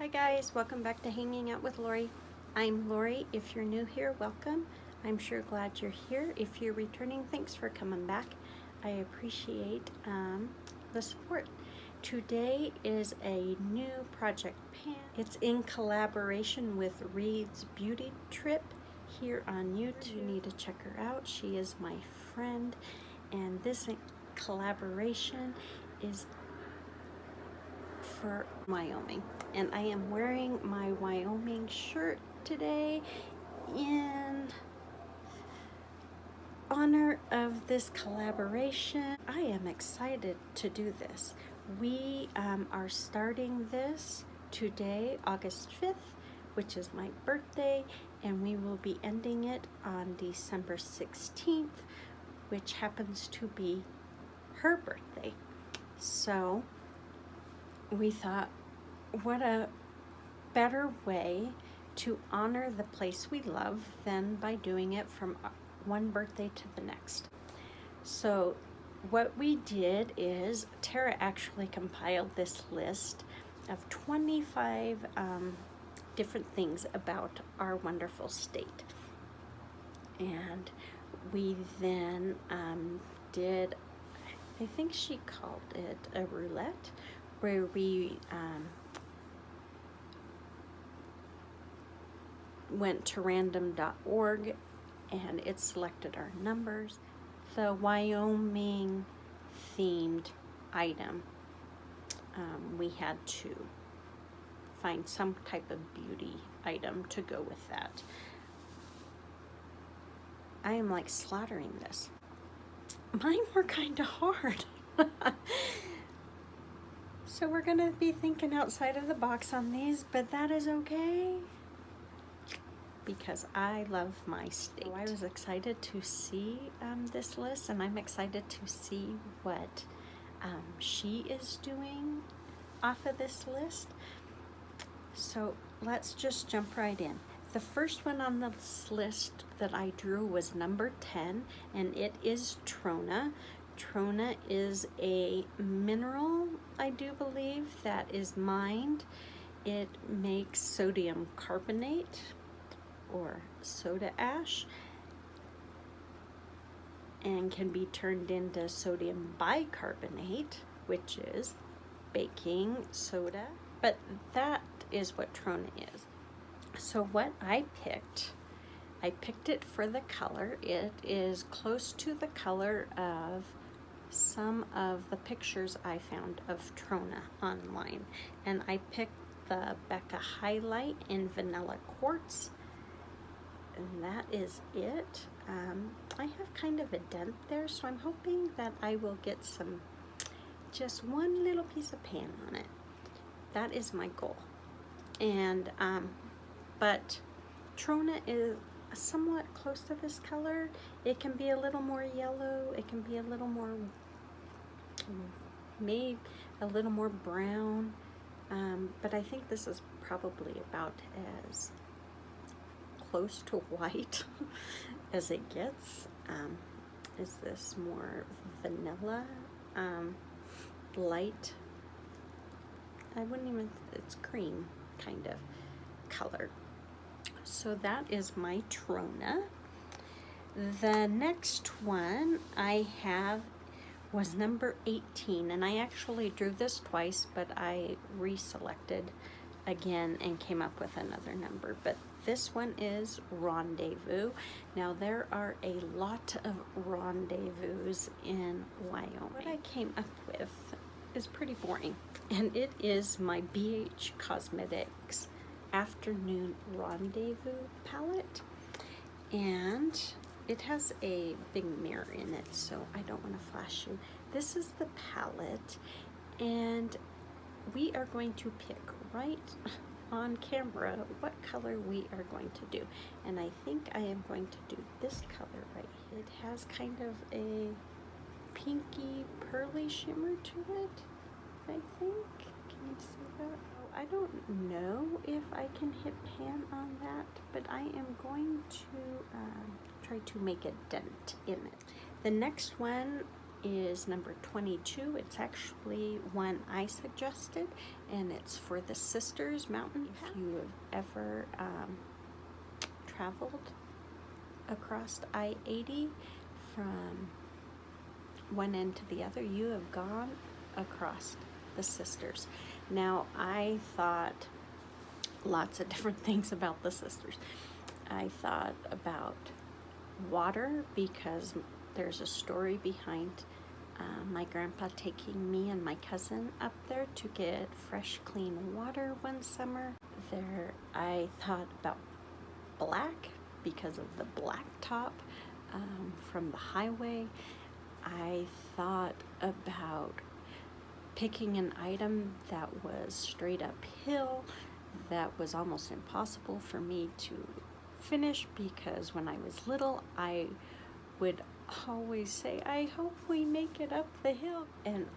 Hi guys, welcome back to Hanging Out with Lori. I'm Lori. If you're new here, welcome. I'm sure glad you're here. If you're returning, thanks for coming back. I appreciate the support. Today is a new Project Pan. It's in collaboration with Reed's Beauty Trip here on YouTube. You need to check her out. She is my friend, and this collaboration is for Wyoming, and I am wearing my Wyoming shirt today in honor of this collaboration. I am excited to do this. We are starting this today, August 5th, which is my birthday, and we will be ending it on December 16th, which happens to be her birthday. So we thought, what a better way to honor the place we love than by doing it from one birthday to the next. So what we did is Tara actually compiled this list of 25 different things about our wonderful state. And we then did, I think she called it a roulette, where we went to random.org and it selected our numbers. The Wyoming themed item, we had to find some type of beauty item to go with that. I am like slaughtering this. Mine were kind of hard. So we're gonna be thinking outside of the box on these, but that is okay because I love my state. So I was excited to see this list, and I'm excited to see what she is doing off of this list. So let's just jump right in. The first one on this list that I drew was number 10, and it is Trona. Trona is a mineral, I do believe, that is mined. It makes sodium carbonate or soda ash and can be turned into sodium bicarbonate, which is baking soda. But that is what Trona is. So what I picked it for the color. It is close to the color of some of the pictures I found of Trona online, and I picked the Becca Highlight in Vanilla Quartz, and that is it. I have kind of a dent there, so I'm hoping that I will get just one little piece of pan on it. That is my goal. And but Trona is somewhat close to this color. It can be a little more yellow, it can be a little more, maybe a little more brown, but I think this is probably about as close to white as it gets. Is this more vanilla, light? I wouldn't even, it's cream kind of color. So that is my Trona. The next one I have was number 18, and I actually drew this twice, but I reselected again and came up with another number. But this one is Rendezvous. Now there are a lot of rendezvous in Wyoming. What I came up with is pretty boring, and it is my BH Cosmetics Afternoon Rendezvous palette, and it has a big mirror in it, so I don't want to flash you. This is the palette, and we are going to pick right on camera what color we are going to do, and I think I am going to do this color right here. It has kind of a pinky pearly shimmer to it, I think. Can you see that? I don't know if I can hit pan on that, but I am going to try to make a dent in it. The next one is number 22. It's actually one I suggested, and it's for the Sisters Mountain. If you have ever traveled across I-80 from one end to the other, you have gone across the Sisters. Now, I thought lots of different things about the Sisters. I thought about water, because there's a story behind my grandpa taking me and my cousin up there to get fresh, clean water one summer. I thought about black because of the blacktop from the highway. I thought about picking an item that was straight uphill, that was almost impossible for me to finish, because when I was little, I would always say, I hope we make it up the hill. And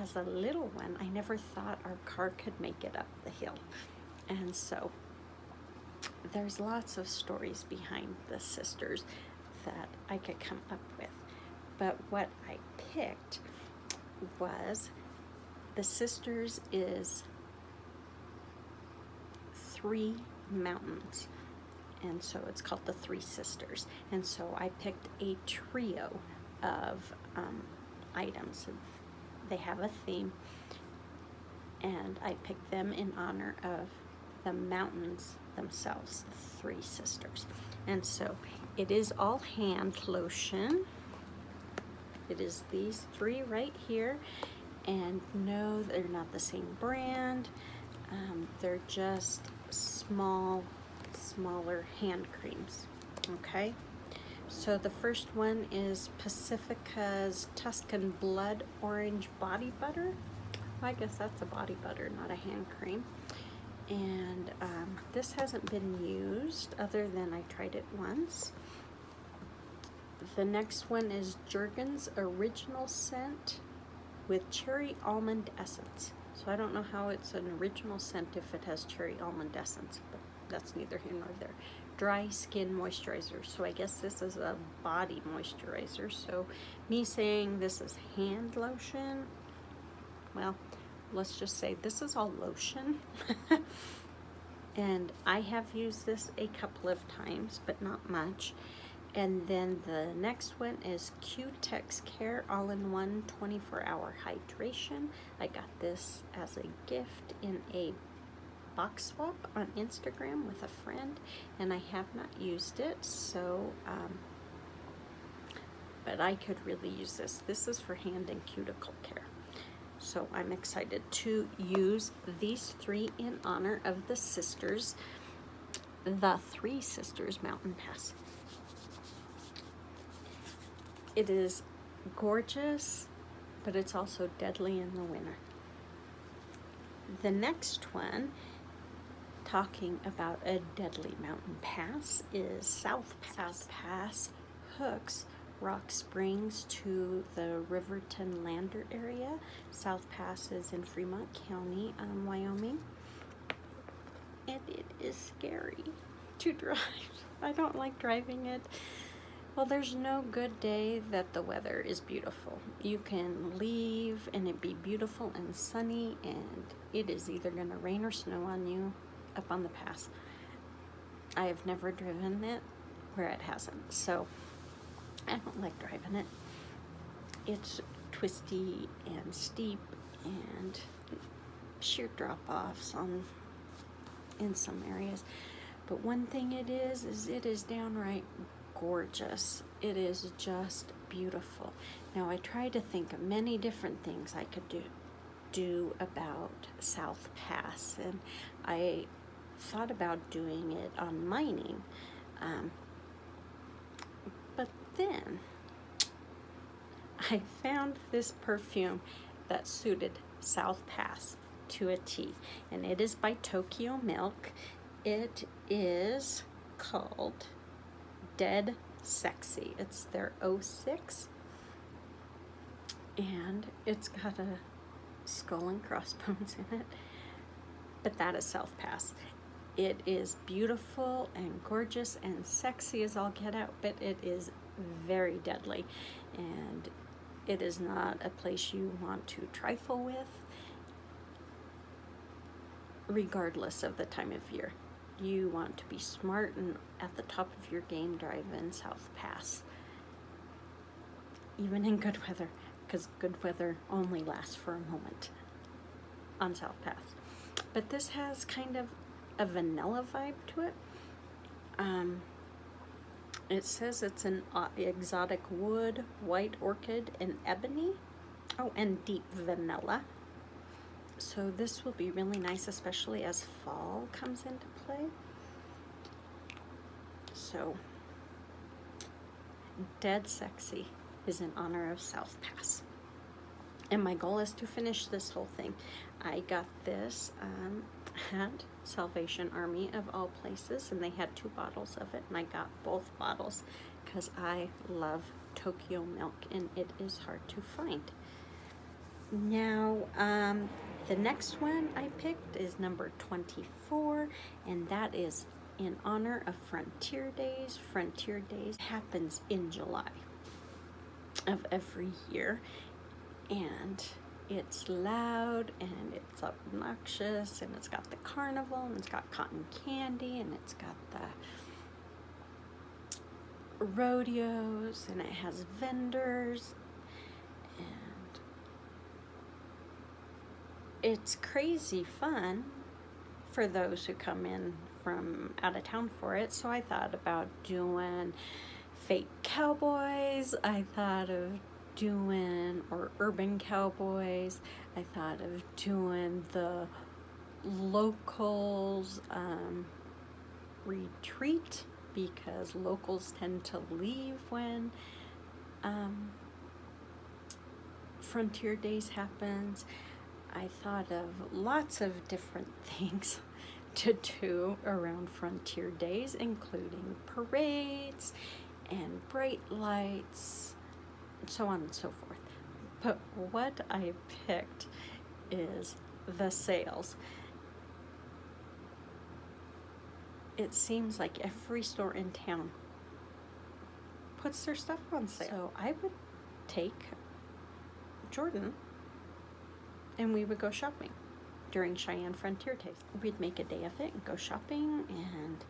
as a little one, I never thought our car could make it up the hill. And so there's lots of stories behind the Sisters that I could come up with. But what I picked was the Sisters is 3 mountains. And so it's called the 3 Sisters. And so I picked a trio of items. They have a theme, and I picked them in honor of the mountains themselves, the 3 Sisters. And so it is all hand lotion. It is these 3 right here. And no, they're not the same brand. They're just smaller hand creams. Okay, so the first one is Pacifica's Tuscan Blood Orange Body Butter. Well, I guess that's a body butter, not a hand cream. And this hasn't been used other than I tried it once. The next one is Jergens Original Scent with Cherry Almond Essence. So I don't know how it's an original scent if it has cherry almond essence, but that's neither here nor there. Dry Skin Moisturizer. So I guess this is a body moisturizer. So me saying this is hand lotion, well, let's just say this is all lotion. And I have used this a couple of times, but not much. And then the next one is Q-Tex Care All-in-One 24-Hour Hydration. I got this as a gift in a box swap on Instagram with a friend, and I have not used it, so but I could really use this. This is for hand and cuticle care. So I'm excited to use these 3 in honor of the Sisters, the 3 Sisters Mountain Pass. It is gorgeous, but it's also deadly in the winter. The next one, talking about a deadly mountain pass, is South Pass. South Pass hooks Rock Springs to the Riverton Lander area. South Pass is in Fremont County, Wyoming. And it is scary to drive. I don't like driving it. Well, there's no good day that the weather is beautiful. You can leave and it be beautiful and sunny, and it is either going to rain or snow on you up on the pass. I have never driven it where it hasn't, so I don't like driving it. It's twisty and steep and sheer drop-offs in some areas. But one thing it is it is downright gorgeous. It is just beautiful. Now, I tried to think of many different things I could do about South Pass, and I thought about doing it on mining, but then I found this perfume that suited South Pass to a T, and it is by Tokyo Milk. It is called Dead Sexy. It's their 06, and it's got a skull and crossbones in it, but that is South Pass. It is beautiful and gorgeous and sexy as all get out, but it is very deadly, and It is not a place you want to trifle with, regardless of the time of year. You want to be smart and at the top of your game driving South Pass, even in good weather, because good weather only lasts for a moment on South Pass. But this has kind of a vanilla vibe to it. It says it's an exotic wood, white orchid, and ebony. Oh, and deep vanilla. So this will be really nice, especially as fall comes into play. So, Dead Sexy is in honor of South Pass. And my goal is to finish this whole thing. I got this at Salvation Army of all places, and they had 2 bottles of it, and I got both bottles because I love Tokyo milk, and it is hard to find. Now, the next one I picked is number 24, and that is in honor of Frontier Days. Frontier Days happens in July of every year, and it's loud and it's obnoxious, and it's got the carnival, and it's got cotton candy, and it's got the rodeos, and it has vendors, and it's crazy fun for those who come in from out of town for it. So I thought about doing fake cowboys. I thought of doing, or urban cowboys. I thought of doing the locals retreat, because locals tend to leave when Frontier Days happens. I thought of lots of different things to do around Frontier Days, including parades and bright lights, so on and so forth. But what I picked is the sales. It seems like every store in town puts their stuff on sale. So I would take Jordan and we would go shopping during Cheyenne Frontier Days. We'd make a day of it and go shopping and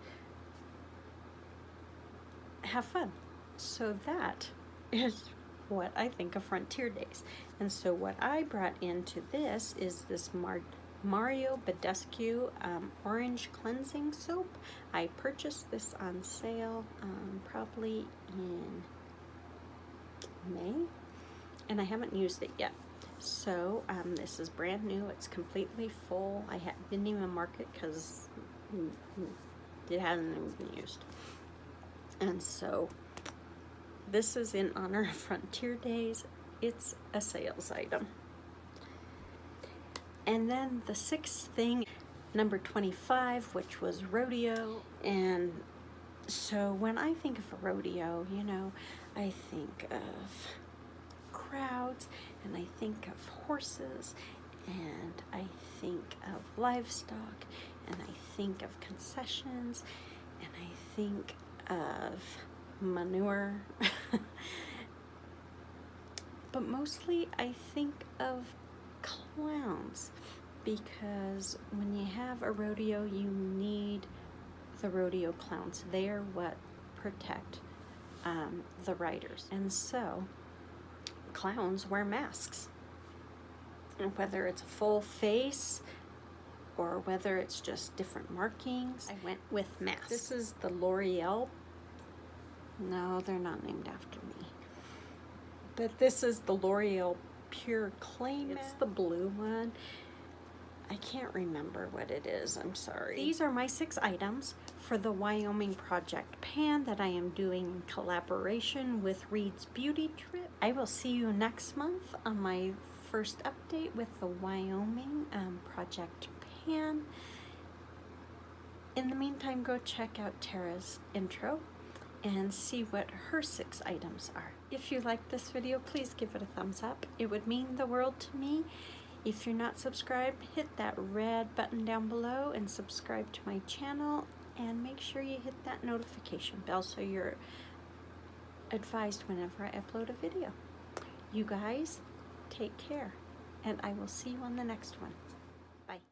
have fun. So that is what I think of Frontier Days. And so what I brought into this is this Mario Badescu orange cleansing soap. I purchased this on sale probably in May, and I haven't used it yet. So this is brand new. It's completely full. I didn't even mark it because it hasn't even been used. And so this is in honor of Frontier Days. It's a sales item. And then the 6th thing, number 25, which was rodeo. And so when I think of a rodeo, you know, I think of crowds, and I think of horses, and I think of livestock, and I think of concessions, and I think of manure. But mostly I think of clowns, because when you have a rodeo, you need the rodeo clowns. They are what protect the riders. And so clowns wear masks, and whether it's a full face or whether it's just different markings, I went with masks. This is the L'Oreal. No, they're not named after me. But this is the L'Oreal Pure Clay Mask. It's the blue one. I can't remember what it is. I'm sorry. These are my 6 items for the Wyoming Project Pan that I am doing in collaboration with Reed's Beauty Trip. I will see you next month on my first update with the Wyoming Project Pan. In the meantime, go check out Tara's intro and see what her 6 items are. If you like this video, please give it a thumbs up. It would mean the world to me. If you're not subscribed, hit that red button down below and subscribe to my channel, and make sure you hit that notification bell so you're advised whenever I upload a video. You guys, take care, and I will see you on the next one. Bye.